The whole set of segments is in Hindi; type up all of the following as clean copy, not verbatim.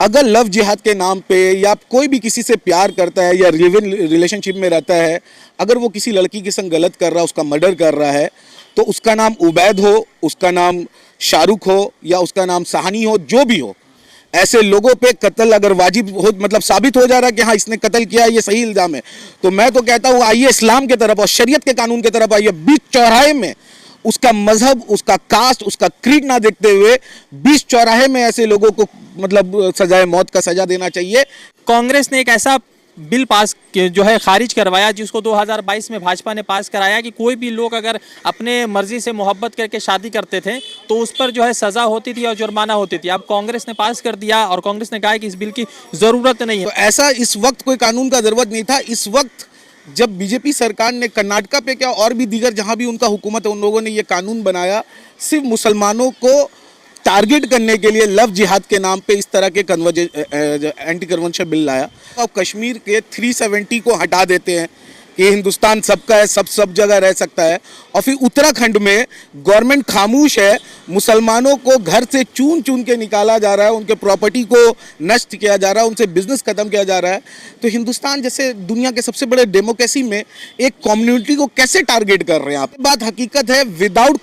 अगर लव जिहाद के नाम पे या कोई भी किसी से प्यार करता है या लिव इन रिलेशनशिप में रहता है, अगर वो किसी लड़की के संग गलत कर रहा है, उसका मर्डर कर रहा है, तो उसका नाम उबैद हो, उसका नाम शाहरुख हो या उसका नाम साहनी हो, जो भी हो, ऐसे लोगों पे कत्ल अगर वाजिब हो, मतलब साबित हो जा रहा है कि हाँ इसने कत्ल किया, ये सही इल्जाम है, तो मैं तो कहता हूँ आइए इस्लाम की तरफ और शरीयत के कानून की तरफ आइए। बीच चौराहे में उसका मजहब, उसका कास्ट, उसका क्रीड ना देखते हुए बीच चौराहे में ऐसे लोगों को मतलब सजाए मौत का सजा देना चाहिए। कांग्रेस ने एक ऐसा बिल पास जो है खारिज करवाया जिसको 2022 में भाजपा ने पास कराया कि कोई भी लोग अगर अपने मर्जी से मोहब्बत करके शादी करते थे तो उस पर जो है सज़ा होती थी और जुर्माना होती थी। अब कांग्रेस ने पास कर दिया और कांग्रेस ने कहा है कि इस बिल की ज़रूरत नहीं है। तो ऐसा इस वक्त कोई कानून का ज़रूरत नहीं था। इस वक्त जब बीजेपी सरकार ने कर्नाटका पे क्या और भी दीगर जहां भी उनका हुकूमत है, उन लोगों ने ये कानून बनाया सिर्फ मुसलमानों को टारगेट करने के लिए, लव जिहाद के नाम पे इस तरह के एंटी कन्वर्जन बिल लाया। अब कश्मीर के 370 को हटा देते हैं कि हिंदुस्तान सबका है, सब जगह रह सकता है, और फिर उत्तराखंड में गवर्नमेंट खामोश है, मुसलमानों को घर से चुन चुन के निकाला जा रहा है, उनके प्रॉपर्टी को नष्ट किया जा रहा है, उनसे बिजनेस खत्म किया जा रहा है। तो हिंदुस्तान जैसे दुनिया के सबसे बड़े डेमोक्रेसी में एक कम्युनिटी को कैसे टारगेट कर रहे हैं आप? बात हकीकत है, विदाउट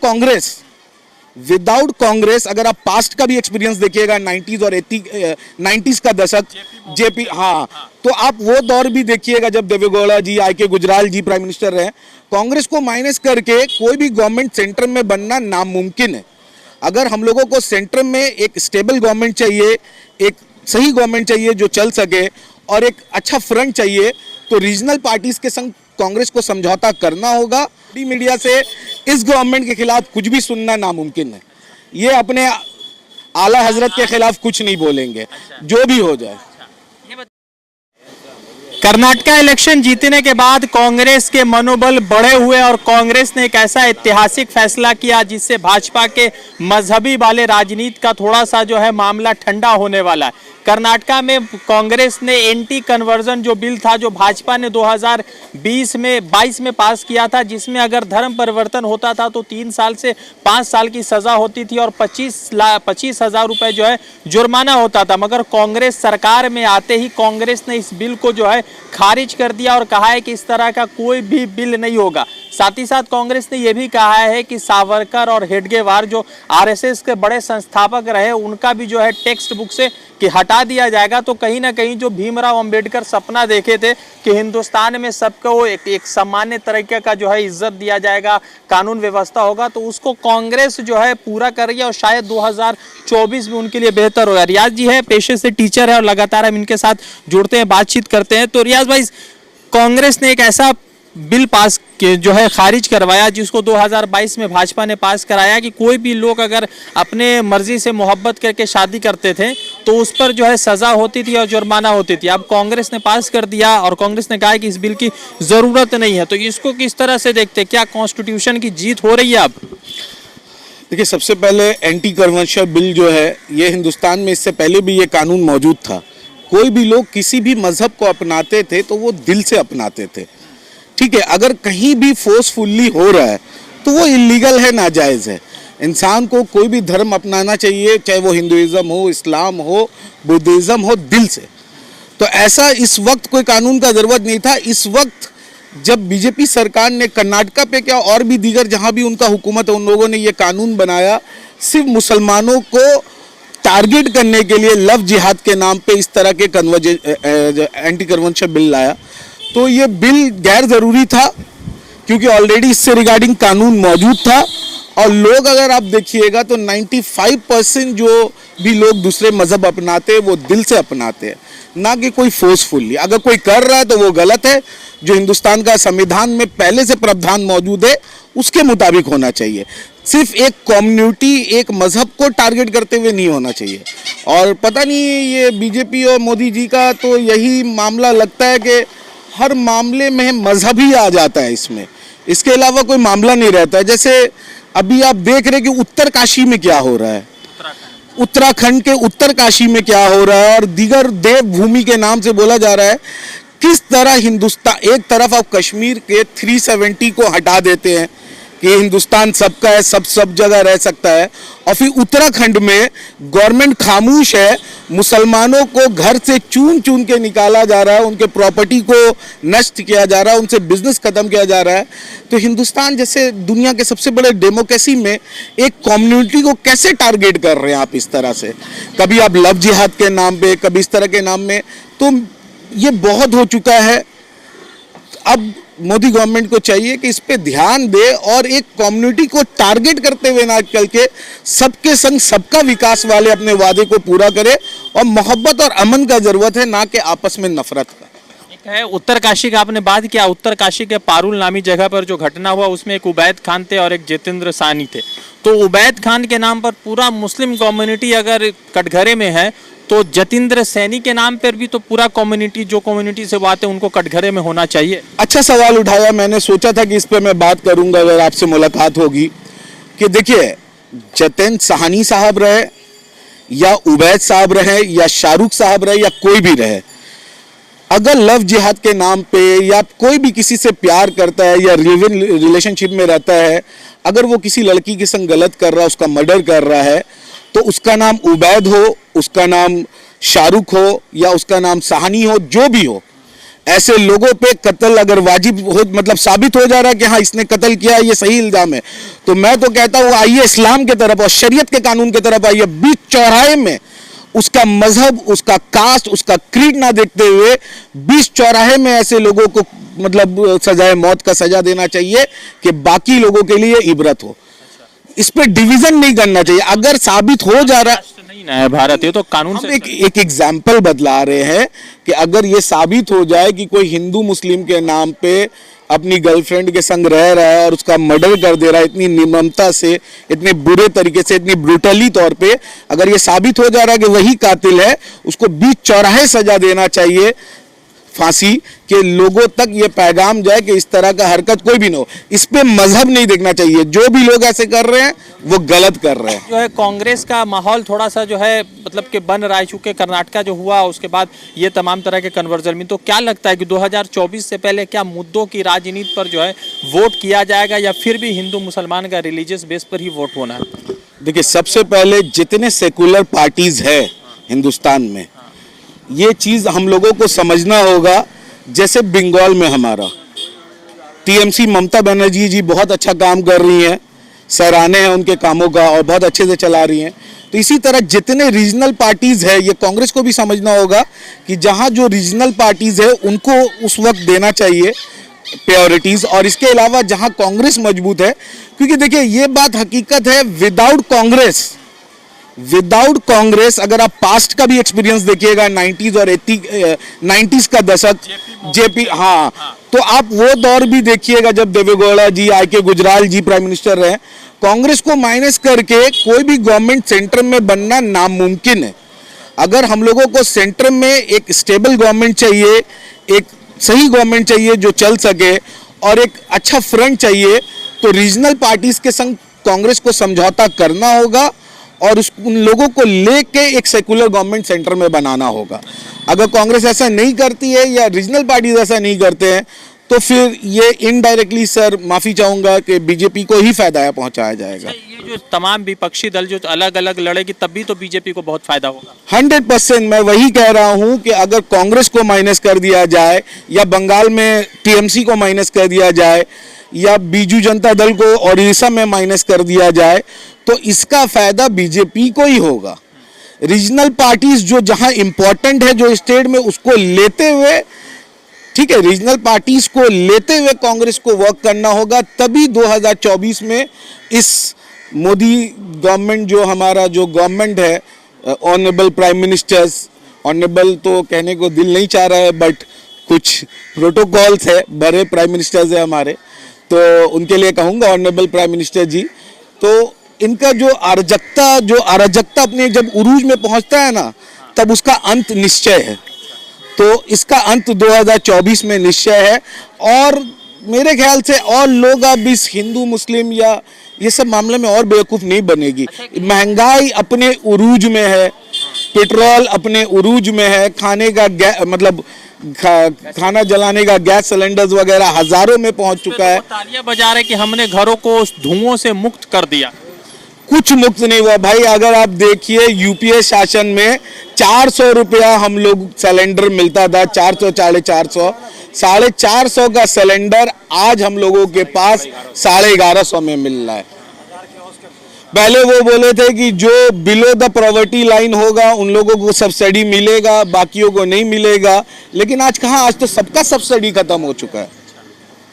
कांग्रेस अगर आप पास्ट का भी एक्सपीरियंस देखिएगा, 90s और 90s का दशक, जेपी, हाँ, तो आप वो दौर भी देखिएगा जब देवेगौड़ा जी, आईके गुजराल जी प्राइम मिनिस्टर रहे। कांग्रेस को माइनस करके कोई भी गवर्नमेंट सेंटर में बनना नामुमकिन है। अगर हम लोगों को सेंटर में एक स्टेबल गवर्नमेंट चाहिए, एक सही गवर्नमेंट चाहिए जो चल सके, और एक अच्छा फ्रंट चाहिए, तो रीजनल पार्टीज के संग कांग्रेस को समझौता करना होगा। मीडिया से इस गवर्नमेंट के खिलाफ कुछ भी सुनना नामुमकिन है। ये अपने आला हजरत के खिलाफ कुछ नहीं बोलेंगे, जो भी हो जाए। कर्नाटका इलेक्शन जीतने के बाद कांग्रेस के मनोबल बढ़े हुए और कांग्रेस ने एक ऐसा ऐतिहासिक फैसला किया जिससे भाजपा के मजहबी वाले राजनीति का थोड़ा सा जो है मामला ठंडा होने वाला है। कर्नाटका में कांग्रेस ने एंटी कन्वर्जन जो बिल था, जो भाजपा ने 2022 में पास किया था, जिसमें अगर धर्म परिवर्तन होता था तो 3 साल से 5 साल की सजा होती थी और 25,000 रुपए जो है जुर्माना होता था। मगर कांग्रेस सरकार में आते ही कांग्रेस ने इस बिल को जो है खारिज कर दिया और कहा है कि इस तरह का कोई भी बिल नहीं होगा। साथ ही साथ कांग्रेस ने यह भी कहा है कि सावरकर और हेडगेवार जो आरएसएस के बड़े संस्थापक रहे, उनका भी जो है टेक्स्ट बुक से कि हटा दिया जाएगा। तो कहीं ना कहीं जो भीमराव अंबेडकर सपना देखे थे कि हिंदुस्तान में सबको एक सामान्य तरीके का जो है इज्जत दिया जाएगा, कानून व्यवस्था होगा, तो उसको कांग्रेस जो है पूरा कर रही है और शायद 2024 में उनके लिए बेहतर होगा। रियाज जी है, पेशे से टीचर है और लगातार हम इनके साथ जुड़ते हैं, बातचीत करते हैं। तो रियाज भाई, कांग्रेस ने एक ऐसा बिल पास जो है खारिज करवाया जिसको 2022 में भाजपा ने पास कराया कि कोई भी लोग अगर अपने मर्जी से मोहब्बत करके शादी करते थे तो उस पर जो है सजा होती थी और जुर्माना होती थी। अब कांग्रेस ने पास कर दिया और कांग्रेस ने कहा है कि इस बिल की ज़रूरत नहीं है। तो इसको किस तरह से देखते हैं, क्या कॉन्स्टिट्यूशन की जीत हो रही है अब? देखिए, सबसे पहले एंटी कन्वर्जन बिल जो है, ये हिंदुस्तान में इससे पहले भी ये कानून मौजूद था। कोई भी लोग किसी भी मजहब को अपनाते थे तो वो दिल से अपनाते थे, ठीक है। अगर कहीं भी फोर्सफुली हो रहा है तो वो इलीगल है, नाजायज़ है। इंसान को कोई भी धर्म अपनाना चाहिए, चाहे वो हिंदुइज्म हो, इस्लाम हो, बुद्धिज़्म हो, दिल से। तो ऐसा इस वक्त कोई कानून का ज़रूरत नहीं था। इस वक्त जब बीजेपी सरकार ने कर्नाटका पे क्या और भी दीगर जहां भी उनका हुकूमत है, उन लोगों ने ये कानून बनाया सिर्फ मुसलमानों को टारगेट करने के लिए, लव जिहाद के नाम पे इस तरह के एंटी कन्वर्जन बिल लाया। तो ये बिल गैर ज़रूरी था क्योंकि ऑलरेडी इससे रिगार्डिंग कानून मौजूद था, और लोग अगर आप देखिएगा तो 95% जो भी लोग दूसरे मज़हब अपनाते हैं वो दिल से अपनाते हैं, ना कि कोई फोर्सफुली। अगर कोई कर रहा है तो वो गलत है। जो हिंदुस्तान का संविधान में पहले से प्रावधान मौजूद है उसके मुताबिक होना चाहिए। सिर्फ एक कम्युनिटी, एक मज़हब को टारगेट करते हुए नहीं होना चाहिए। और पता नहीं ये बीजेपी और मोदी जी का तो यही मामला लगता है कि हर मामले में मजहब ही आ जाता है इसमें, इसके अलावा कोई मामला नहीं रहता है। जैसे अभी आप देख रहे हैं कि उत्तरकाशी में क्या हो रहा है, उत्तराखंड के उत्तरकाशी में क्या हो रहा है, और दीगर देवभूमि के नाम से बोला जा रहा है। किस तरह हिंदुस्तान, एक तरफ आप कश्मीर के 370 को हटा देते हैं, कि हिंदुस्तान सबका है, सब जगह रह सकता है, और फिर उत्तराखंड में गवर्नमेंट खामोश है, मुसलमानों को घर से चुन चुन के निकाला जा रहा है, उनके प्रॉपर्टी को नष्ट किया जा रहा है, उनसे बिजनेस खत्म किया जा रहा है। तो हिंदुस्तान जैसे दुनिया के सबसे बड़े डेमोक्रेसी में एक कम्युनिटी को कैसे टारगेट कर रहे हैं आप इस तरह से, कभी आप लव जिहाद के नाम पे, कभी इस तरह के नाम में। तो ये बहुत हो चुका है। अब मोदी गवर्नमेंट को चाहिए कि इस पे ध्यान दे और एक कम्युनिटी को टारगेट करते हुए ना चल के सबके संग सबका विकास वाले अपने वादे को पूरा करे, और मोहब्बत और अमन का जरूरत है, ना कि आपस में नफरत का। एक है उत्तरकाशी का आपने बात किया, उत्तरकाशी के पारुल नामी जगह पर जो घटना हुआ उसमें एक उबैद खान थे और एक जितेंद्र सानी थे। तो उबैद खान के नाम पर पूरा मुस्लिम कम्युनिटी अगर कटघरे में है, तो जतेंद्र सैनी के नाम पर भी तो पूरा कम्युनिटी, जो कम्युनिटी से बात है, उनको कटघरे में होना चाहिए। अच्छा सवाल उठाया, मैंने सोचा था कि इस पर मैं बात करूंगा अगर आपसे मुलाकात होगी। कि देखिए, जतेंद्र साहनी साहब रहे या उबैद साहब रहे या शाहरुख साहब रहे या कोई भी रहे, अगर लव जिहाद के नाम पे या कोई भी किसी से प्यार करता है या रिलेशनशिप में रहता है, अगर वो किसी लड़की के संग गलत कर रहा है, उसका मर्डर कर रहा है, तो उसका नाम उबैद हो, उसका नाम शाहरुख हो या उसका नाम साहनी हो, जो भी हो, ऐसे लोगों पे कत्ल अगर वाजिब हो, मतलब साबित हो जा रहा है कि हाँ इसने कत्ल किया है, ये सही इल्जाम है, तो मैं तो कहता हूँ आइए इस्लाम के तरफ और शरीयत के कानून के तरफ आइए। बीच चौराहे में उसका मजहब, उसका कास्ट, उसका क्रीड ना देखते हुए बीच चौराहे में ऐसे लोगों को मतलब सजाए मौत का सजा देना चाहिए कि बाकी लोगों के लिए इबरत हो। इस पे डिवीजन नहीं करना चाहिए। अगर साबित हो जा रहा नहीं ना है भारत, ये तो कानून से एक एग्जाम्पल बदला रहे हैं कि अगर ये साबित हो जाए कि कोई हिंदू मुस्लिम के नाम पे अपनी गर्लफ्रेंड के संग रह रहा है और उसका मर्डर कर दे रहा है इतनी निर्ममता से, इतने बुरे तरीके से, इतनी ब्रूटली तौर पे, अगर ये साबित हो जा रहा है कि वही कातिल है, उसको बीच चौराहे सजा देना चाहिए, फांसी, के लोगों तक ये पैगाम जाए कि इस तरह का हरकत कोई भी ना हो। इस पे मजहब नहीं देखना चाहिए, जो भी लोग ऐसे कर रहे हैं वो गलत कर रहे हैं। जो है कांग्रेस का माहौल थोड़ा सा जो है मतलब कि बन रहा है, चूंकि कर्नाटका जो हुआ उसके बाद ये तमाम तरह के कन्वर्जन में, तो क्या लगता है कि 2024 से पहले क्या मुद्दों की राजनीति पर जो है वोट किया जाएगा, या फिर भी हिंदू मुसलमान का रिलीजियस बेस पर ही वोट होना है? देखिए, सबसे पहले जितने सेकुलर पार्टीज है हिंदुस्तान में, ये चीज हम लोगों को समझना होगा। जैसे बंगाल में हमारा टीएमसी ममता बनर्जी जी बहुत अच्छा काम कर रही हैं, सराहने हैं उनके कामों का और बहुत अच्छे से चला रही हैं। तो इसी तरह जितने रीजनल पार्टीज है, ये कांग्रेस को भी समझना होगा कि जहां जो रीजनल पार्टीज है उनको उस वक्त देना चाहिए प्रायोरिटीज। और इसके अलावा जहां कांग्रेस मजबूत है, क्योंकि देखिए ये बात हकीकत है, विदाउट कांग्रेस अगर आप पास्ट का भी एक्सपीरियंस देखिएगा, 90s और 90s का दशक, जेपी, हाँ, तो आप वो दौर भी देखिएगा जब देवेगौड़ा जी, आके गुजराल जी प्राइम मिनिस्टर रहे, कांग्रेस को माइनस करके कोई भी गवर्नमेंट सेंटर में बनना नामुमकिन है। अगर हम लोगों को सेंटर में एक स्टेबल गवर्नमेंट चाहिए, एक सही गवर्नमेंट चाहिए जो चल सके, और एक अच्छा फ्रंट चाहिए, तो रीजनल पार्टीज के संग कांग्रेस को समझौता करना होगा और उन लोगों को लेके एक सेकुलर गवर्नमेंट सेंटर में बनाना होगा। अगर कांग्रेस ऐसा नहीं करती है या रीजनल पार्टीज ऐसा नहीं करते हैं, तो फिर ये इनडायरेक्टली, सर माफी चाहूंगा, कि बीजेपी को ही फायदा पहुंचाया जाएगा। ये जो तमाम विपक्षी दल जो अलग अलग लड़ेगी, तब भी तो बीजेपी को बहुत फायदा होगा। 100% मैं वही कह रहा हूं कि अगर कांग्रेस को माइनस कर दिया जाए, या बंगाल में टीएमसी को माइनस कर दिया जाए, या बीजू जनता दल को ओडिशा में माइनस कर दिया जाए, तो इसका फायदा बीजेपी को ही होगा। रीजनल पार्टीज जो जहां इंपॉर्टेंट है, जो स्टेट में, उसको लेते हुए, ठीक है, रीजनल पार्टीज को लेते हुए कांग्रेस को वर्क करना होगा। तभी 2024 में इस मोदी गवर्नमेंट, जो हमारा जो गवर्नमेंट है, ऑनरेबल प्राइम मिनिस्टर्स, ऑनरेबल तो कहने को दिल नहीं चाह रहा है, बट कुछ प्रोटोकॉल्स है, बड़े प्राइम मिनिस्टर्स है हमारे, तो उनके लिए कहूँगा ऑनरेबल प्राइम मिनिस्टर जी, तो इनका जो अराजकता अपने जब उरूज में पहुंचता है ना, तब उसका अंत निश्चय है। तो इसका अंत 2024 में निश्चय है, और मेरे ख्याल से और लोग अब इस हिंदू मुस्लिम या ये सब मामले में और बेवकूफ़ नहीं बनेगी। महंगाई अपने उरूज में है, पेट्रोल अपने उरूज में है, खाने का मतलब खाना जलाने का गैस सिलेंडर्स वगैरह हजारों में पहुंच चुका है। तालियां बजा रहे कि हमने घरों को उस धुओं से मुक्त कर दिया। कुछ मुक्त नहीं हुआ भाई। अगर आप देखिए यूपीए शासन में 400 रुपया हम लोग सिलेंडर मिलता था, 400 450 का सिलेंडर आज हम लोगों के पास 1150 में मिल रहा है। पहले वो बोले थे कि जो बिलो द पॉवर्टी लाइन होगा उन लोगों को सब्सिडी मिलेगा, बाकियों को नहीं मिलेगा। लेकिन आज कहाँ, आज तो सबका सब्सिडी खत्म हो चुका है।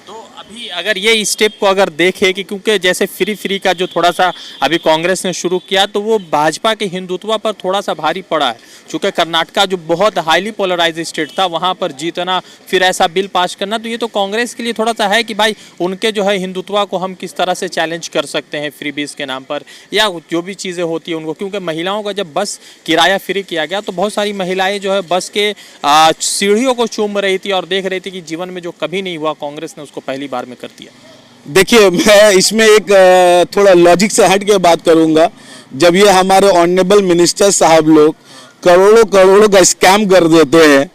तो अभी अगर ये स्टेप को अगर देखें कि क्योंकि जैसे फ्री का जो थोड़ा सा अभी कांग्रेस ने शुरू किया तो वो भाजपा के हिंदुत्व पर थोड़ा सा भारी पड़ा है, चूँकि कर्नाटका जो बहुत हाईली पोलराइज स्टेट था वहाँ पर जीतना, फिर ऐसा बिल पास करना, तो ये तो कांग्रेस के लिए थोड़ा सा है कि भाई उनके जो है हिंदुत्व को हम किस तरह से चैलेंज कर सकते हैं फ्री बीस के नाम पर, या जो भी चीज़ें होती है उनको। क्योंकि महिलाओं का जब बस किराया फ्री किया गया तो बहुत सारी महिलाएं जो है बस के सीढ़ियों को चूम रही थी और देख रही थी कि जीवन में जो कभी नहीं हुआ कांग्रेस ने उसको पहली बार में कर दिया। देखिए, मैं इसमें एक थोड़ा लॉजिक से हट के बात करूंगा। जब ये हमारे ऑनरेबल मिनिस्टर साहब लोग करोड़ों करोड़ों का स्कैम कर देते हैं,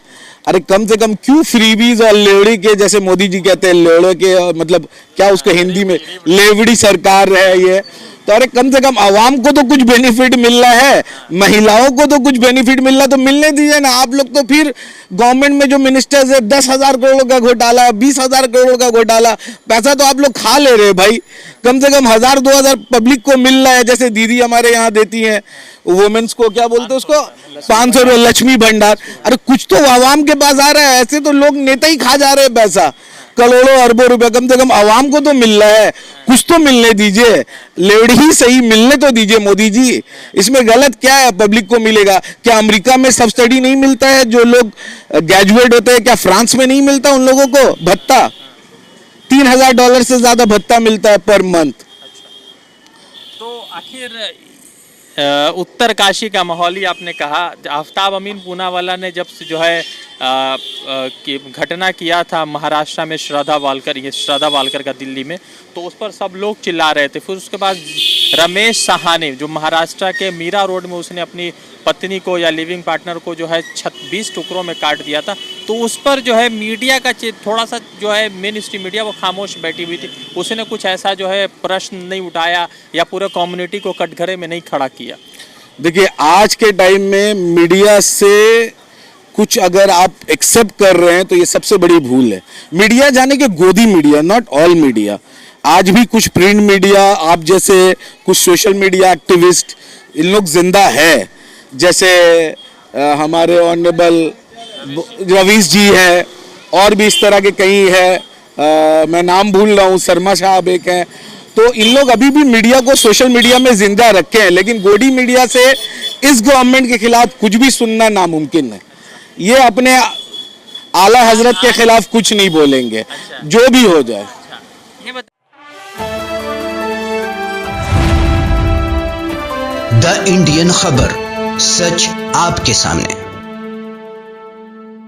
अरे कम से कम क्यों फ्रीबीज और लेवड़ी के, जैसे मोदी जी कहते हैं लेवड़े के, मतलब क्या उसको हिंदी में लेवड़ी सरकार है ये, तो अरे कम से कम आवाम को तो कुछ बेनिफिट मिल रहा है, महिलाओं को तो कुछ बेनिफिट मिल रहा है, तो मिलने दीजिए ना। आप लोग तो फिर गवर्नमेंट में जो मिनिस्टर्स है 10,000 करोड़ का घोटाला, 20,000 करोड़ का घोटाला, पैसा तो आप लोग खा ले रहे भाई। कम से कम 1,000-2,000 पब्लिक को मिल रहा है, जैसे दीदी हमारे यहाँ देती हैं वुमेन्स को, क्या बोलते हैं उसको, 500 रुपये लक्ष्मी भंडार। अरे कुछ तो आवाम के पास आ रहा है, ऐसे तो लोग नेता ही खा जा रहे हैं पैसा, करोड़ों अरबों रुपए। कम से कम आवाम को तो मिल रहा है, कुछ तो मिलने दीजिए, लेवड़ी ही सही मिलने तो दीजिए मोदी जी। इसमें गलत क्या है, पब्लिक को मिलेगा। क्या अमेरिका में सब्सिडी नहीं मिलता है जो लोग ग्रेजुएट होते हैं? क्या फ्रांस में नहीं मिलता उन लोगों को भत्ता? $3,000 से ज्यादा भत्ता मिलता है पर मंथ। तो आखिर उत्तरकाशी का माहौल ही आपने कहा, आफ्ताब अमीन पूनावाला ने जब से जो है कि घटना किया था महाराष्ट्र में श्रद्धा वालकर का दिल्ली में, तो उस पर सब लोग चिल्ला रहे थे। फिर उसके बाद रमेश सहाने जो महाराष्ट्र के मीरा रोड में उसने अपनी पत्नी को या लिविंग पार्टनर को जो है 20 टुकड़ों में काट दिया था, तो उस पर जो है मीडिया का थोड़ा सा जो है मेन स्ट्रीम मीडिया वो खामोश बैठी हुई थी। उसने कुछ ऐसा जो है प्रश्न नहीं उठाया या पूरे कम्युनिटी को कटघरे में नहीं खड़ा किया। देखिए, आज के टाइम में मीडिया से कुछ अगर आप एक्सेप्ट कर रहे हैं तो ये सबसे बड़ी भूल है। मीडिया जाने के गोदी मीडिया, नॉट ऑल मीडिया। आज भी कुछ प्रिंट मीडिया, आप जैसे कुछ सोशल मीडिया एक्टिविस्ट, इन लोग जिंदा है। जैसे हमारे ऑनरेबल रवीश जी है, और भी इस तरह के कई है, मैं नाम भूल रहा हूँ, शर्मा साहब एक हैं। तो इन लोग अभी भी मीडिया को सोशल मीडिया में जिंदा रखे हैं, लेकिन गोदी मीडिया से इस गवर्नमेंट के खिलाफ कुछ भी सुनना नामुमकिन है। ये अपने आला हजरत के खिलाफ कुछ नहीं बोलेंगे, जो भी हो जाए। द इंडियन खबर, सच आपके सामने।